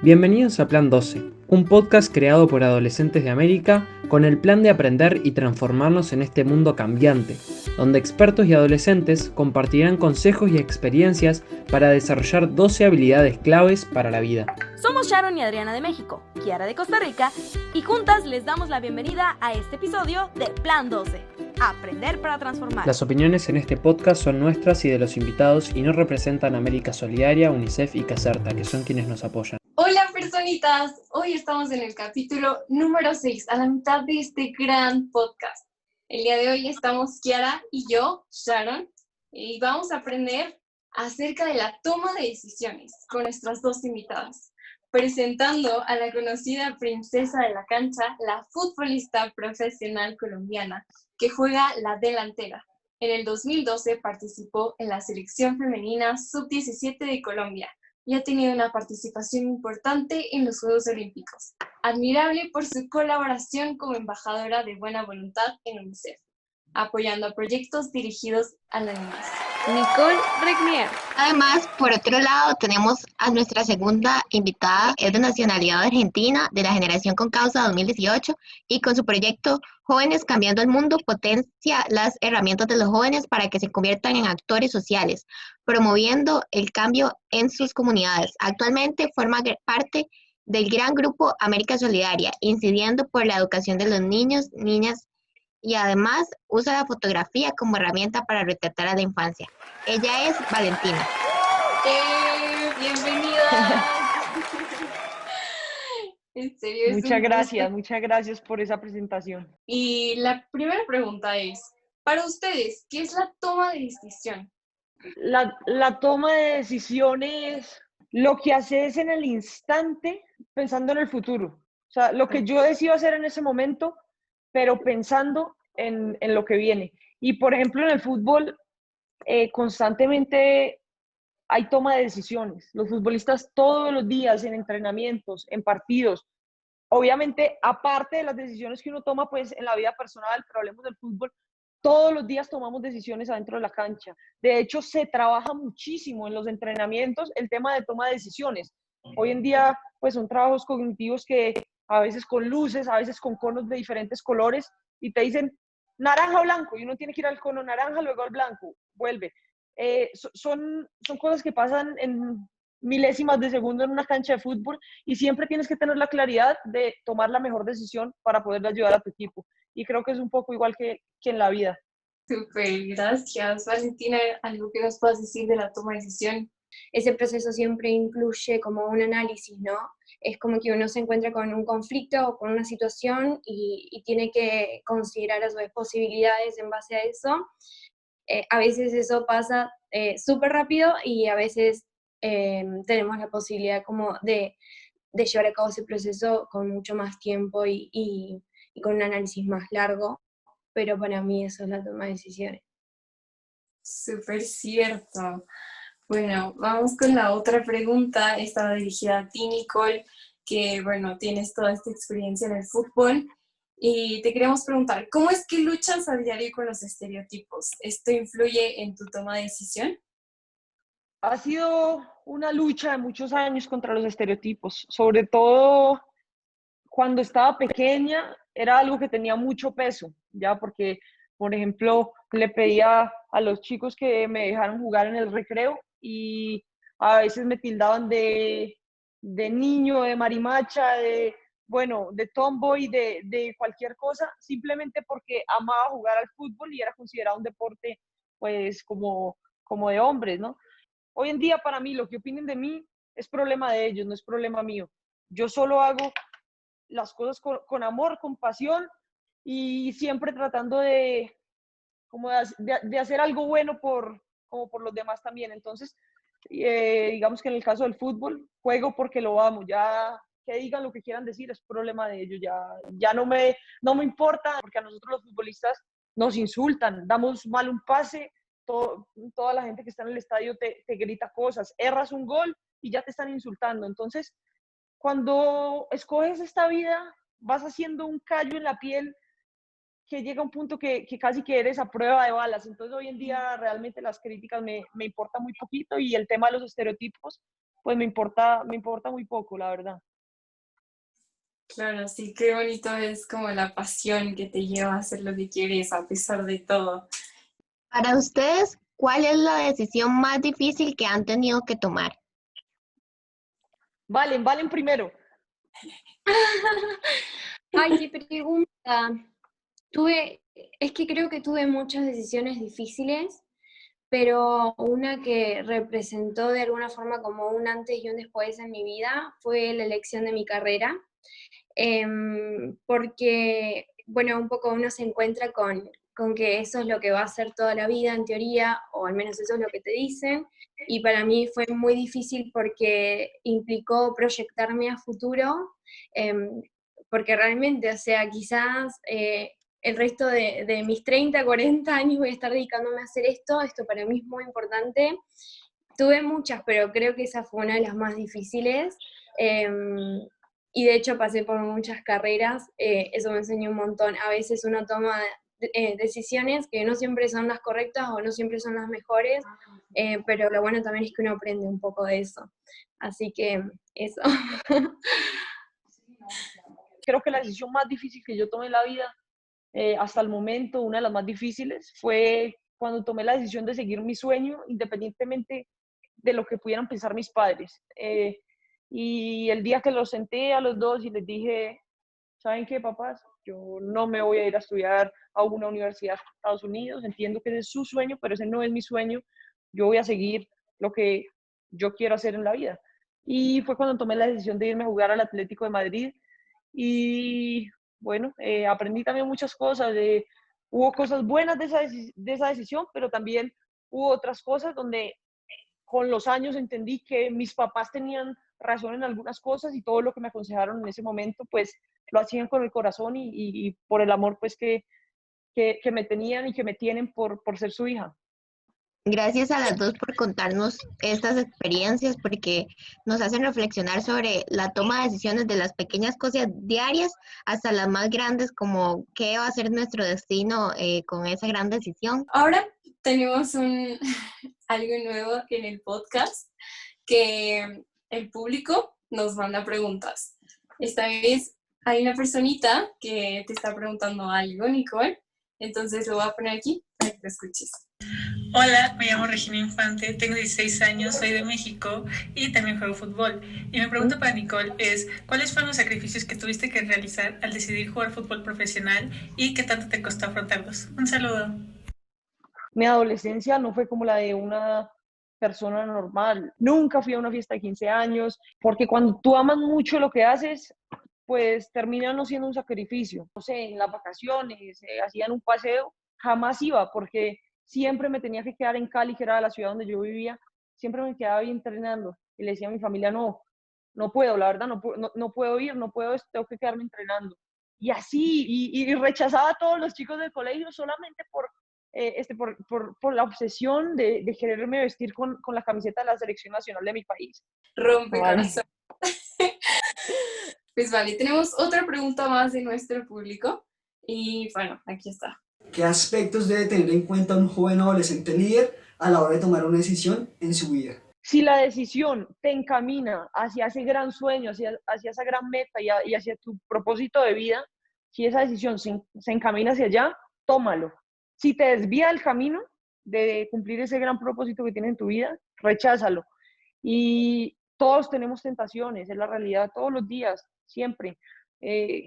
Bienvenidos a Plan 12, un podcast creado por adolescentes de América con el plan de aprender y transformarnos en este mundo cambiante, donde expertos y adolescentes compartirán consejos y experiencias para desarrollar 12 habilidades claves para la vida. Somos Sharon y Adriana de México, Kiara de Costa Rica, y juntas les damos la bienvenida a este episodio de Plan 12, Aprender para Transformar. Las opiniones en este podcast son nuestras y de los invitados y no representan a América Solidaria, UNICEF y Caserta, que son quienes nos apoyan. Hola personitas, hoy estamos en el capítulo número 6, a la mitad de este gran podcast. El día de hoy estamos Kiara y yo, Sharon, y vamos a aprender acerca de la toma de decisiones con nuestras dos invitadas. Presentando a la conocida princesa de la cancha, la futbolista profesional colombiana que juega la delantera. En el 2012 participó en la selección femenina sub-17 de Colombia y ha tenido una participación importante en los Juegos Olímpicos. Admirable por su colaboración como embajadora de buena voluntad en UNICEF, apoyando a proyectos dirigidos a la niñez. Nicole Regnier. Además, por otro lado, tenemos a nuestra segunda invitada, es de nacionalidad argentina, de la Generación con Causa 2018, y con su proyecto Jóvenes Cambiando el Mundo potencia las herramientas de los jóvenes para que se conviertan en actores sociales, promoviendo el cambio en sus comunidades. Actualmente forma parte del gran grupo América Solidaria, incidiendo por la educación de los niños, niñas, y además usa la fotografía como herramienta para retratar a la infancia. Ella es Valentina. ¡Bienvenida! En serio, Muchas gracias por esa presentación. Y la primera pregunta es, para ustedes, ¿qué es la toma de decisión? La toma de decisiones, lo que haces en el instante pensando en el futuro. O sea, lo que yo decido hacer en ese momento, pero pensando en lo que viene. Y por ejemplo, en el fútbol, constantemente hay toma de decisiones. Los futbolistas todos los días en entrenamientos, en partidos, obviamente, aparte de las decisiones que uno toma pues en la vida personal, pero hablemos del fútbol, todos los días tomamos decisiones adentro de la cancha. De hecho, se trabaja muchísimo en los entrenamientos el tema de toma de decisiones. Hoy en día, pues son trabajos cognitivos que a veces con luces, a veces con conos de diferentes colores, y te dicen naranja o blanco, y uno tiene que ir al cono naranja, luego al blanco, vuelve. Son cosas que pasan en milésimas de segundo en una cancha de fútbol y siempre tienes que tener la claridad de tomar la mejor decisión para poder ayudar a tu equipo. Y creo que es un poco igual que en la vida. Súper, gracias. Valentina, ¿algo que nos puedas decir de la toma de decisión? Ese proceso siempre incluye como un análisis, ¿no? Es como que uno se encuentra con un conflicto o con una situación y tiene que considerar a sus posibilidades en base a eso. A veces eso pasa súper rápido y a veces tenemos la posibilidad como de llevar a cabo ese proceso con mucho más tiempo y con un análisis más largo, pero para mí eso es la toma de decisiones. Súper cierto. Bueno, vamos con la otra pregunta. Estaba dirigida a ti, Nicole, que bueno, tienes toda esta experiencia en el fútbol. Y te queríamos preguntar, ¿cómo es que luchas a diario con los estereotipos? ¿Esto influye en tu toma de decisión? Ha sido una lucha de muchos años contra los estereotipos, sobre todo cuando estaba pequeña era algo que tenía mucho peso, ya porque, por ejemplo, le pedía a los chicos que me dejaran jugar en el recreo y a veces me tildaban de niño, de marimacha, de tomboy, de cualquier cosa, simplemente porque amaba jugar al fútbol y era considerado un deporte, pues, como de hombres, ¿no? Hoy en día, para mí, lo que opinen de mí es problema de ellos, no es problema mío. Yo solo hago las cosas con amor, con pasión y siempre tratando de hacer algo bueno como por los demás también. Entonces, digamos que en el caso del fútbol, juego porque lo amo. Ya que digan lo que quieran decir es problema de ellos. Ya no me importa, porque a nosotros los futbolistas nos insultan, damos mal un pase, toda la gente que está en el estadio te grita cosas, erras un gol y ya te están insultando. Entonces, cuando escoges esta vida, vas haciendo un callo en la piel que llega a un punto que casi que eres a prueba de balas. Entonces hoy en día realmente las críticas me importan muy poquito y el tema de los estereotipos pues me importa muy poco, la verdad. Claro, sí, qué bonito es como la pasión que te lleva a hacer lo que quieres a pesar de todo. Para ustedes, ¿cuál es la decisión más difícil que han tenido que tomar? Valen primero. Ay, qué pregunta. Es que creo que tuve muchas decisiones difíciles, pero una que representó de alguna forma como un antes y un después en mi vida fue la elección de mi carrera. Porque, bueno, un poco uno se encuentra con que eso es lo que va a hacer toda la vida en teoría, o al menos eso es lo que te dicen, y para mí fue muy difícil porque implicó proyectarme a futuro, porque realmente, o sea, quizás el resto de mis 30, 40 años voy a estar dedicándome a hacer esto para mí es muy importante. Tuve muchas, pero creo que esa fue una de las más difíciles. Y de hecho pasé por muchas carreras, eso me enseñó un montón. A veces uno toma decisiones que no siempre son las correctas o no siempre son las mejores, pero lo bueno también es que uno aprende un poco de eso. Así que eso. Creo que la decisión más difícil que yo tomé en la vida, hasta el momento, una de las más difíciles, fue cuando tomé la decisión de seguir mi sueño, independientemente de lo que pudieran pensar mis padres. Y el día que los senté a los dos y les dije, ¿saben qué, papás? Yo no me voy a ir a estudiar a una universidad de Estados Unidos, entiendo que ese es su sueño, pero ese no es mi sueño. Yo voy a seguir lo que yo quiero hacer en la vida. Y fue cuando tomé la decisión de irme a jugar al Atlético de Madrid. Y bueno, aprendí también muchas cosas. Hubo cosas buenas de esa decisión, pero también hubo otras cosas donde con los años entendí que mis papás tenían razón en algunas cosas y todo lo que me aconsejaron en ese momento, pues lo hacían con el corazón y por el amor pues que me tenían y que me tienen por ser su hija. Gracias a las dos por contarnos estas experiencias, porque nos hacen reflexionar sobre la toma de decisiones de las pequeñas cosas diarias hasta las más grandes, como qué va a ser nuestro destino con esa gran decisión. Ahora tenemos algo nuevo en el podcast, que el público nos manda preguntas. Esta vez hay una personita que te está preguntando algo, Nicole, entonces lo voy a poner aquí para que lo escuches. Hola, me llamo Regina Infante, tengo 16 años, soy de México y también juego fútbol. Y mi pregunta para Nicole es, ¿cuáles fueron los sacrificios que tuviste que realizar al decidir jugar fútbol profesional y qué tanto te costó afrontarlos? Un saludo. Mi adolescencia no fue como la de una persona normal. Nunca fui a una fiesta de 15 años, porque cuando tú amas mucho lo que haces, pues termina no siendo un sacrificio. No sé, en las vacaciones, hacían un paseo, jamás iba, porque siempre me tenía que quedar en Cali, que era la ciudad donde yo vivía, siempre me quedaba ahí entrenando. Y le decía a mi familia, no puedo, la verdad, no puedo ir, no puedo, tengo que quedarme entrenando. Y así, y rechazaba a todos los chicos del colegio solamente por la obsesión de quererme vestir con la camiseta de la selección nacional de mi país. Rompe corazón. Pues vale, tenemos otra pregunta más de nuestro público y bueno, aquí está. ¿Qué aspectos debe tener en cuenta un joven adolescente líder a la hora de tomar una decisión en su vida? Si la decisión te encamina hacia ese gran sueño, hacia esa gran meta y hacia tu propósito de vida, si esa decisión se encamina hacia allá, tómalo. Si te desvía el camino de cumplir ese gran propósito que tienes en tu vida, recházalo. Y todos tenemos tentaciones, es la realidad, todos los días, siempre.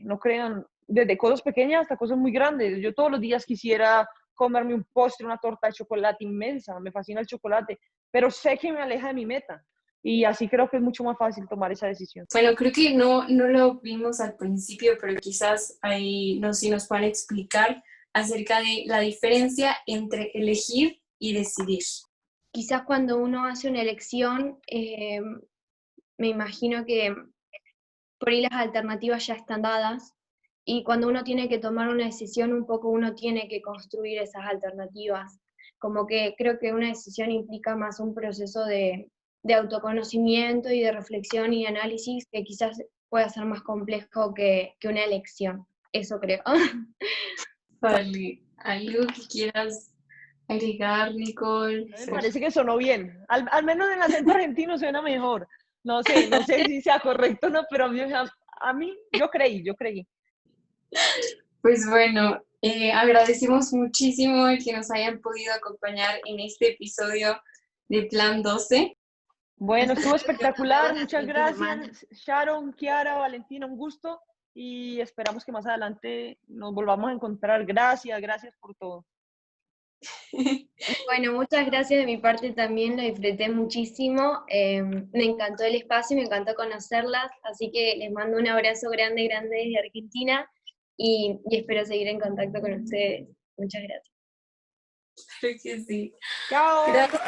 No crean, desde cosas pequeñas hasta cosas muy grandes. Yo todos los días quisiera comerme un postre, una torta de chocolate inmensa, me fascina el chocolate, pero sé que me aleja de mi meta. Y así creo que es mucho más fácil tomar esa decisión. Bueno, creo que no lo vimos al principio, pero quizás ahí sí nos puedan explicar acerca de la diferencia entre elegir y decidir. Quizás cuando uno hace una elección, me imagino que por ahí las alternativas ya están dadas, y cuando uno tiene que tomar una decisión, un poco uno tiene que construir esas alternativas. Como que creo que una decisión implica más un proceso de autoconocimiento y de reflexión y análisis que quizás pueda ser más complejo que una elección. Eso creo. Vale, ¿algo que quieras agregar, Nicole? Me parece que sonó bien. Al menos en el acento argentino suena mejor. No sé si sea correcto o no, pero a mí yo creí. Pues bueno, agradecemos muchísimo el que nos hayan podido acompañar en este episodio de Plan 12. Bueno, estuvo espectacular, Todas muchas las fines de gracias. Sharon, Kiara, Valentina, un gusto y esperamos que más adelante nos volvamos a encontrar. Gracias por todo. Bueno, muchas gracias de mi parte también, lo disfruté muchísimo. Me encantó el espacio, me encantó conocerlas, así que les mando un abrazo grande desde Argentina y espero seguir en contacto con ustedes. Muchas gracias. Creo que sí. Chao. Gracias.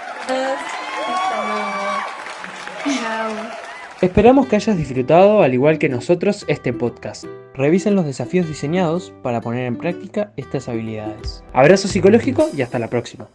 Hasta luego. Chao. Esperamos que hayas disfrutado, al igual que nosotros, este podcast. Revisen los desafíos diseñados para poner en práctica estas habilidades. Abrazo psicológico y hasta la próxima.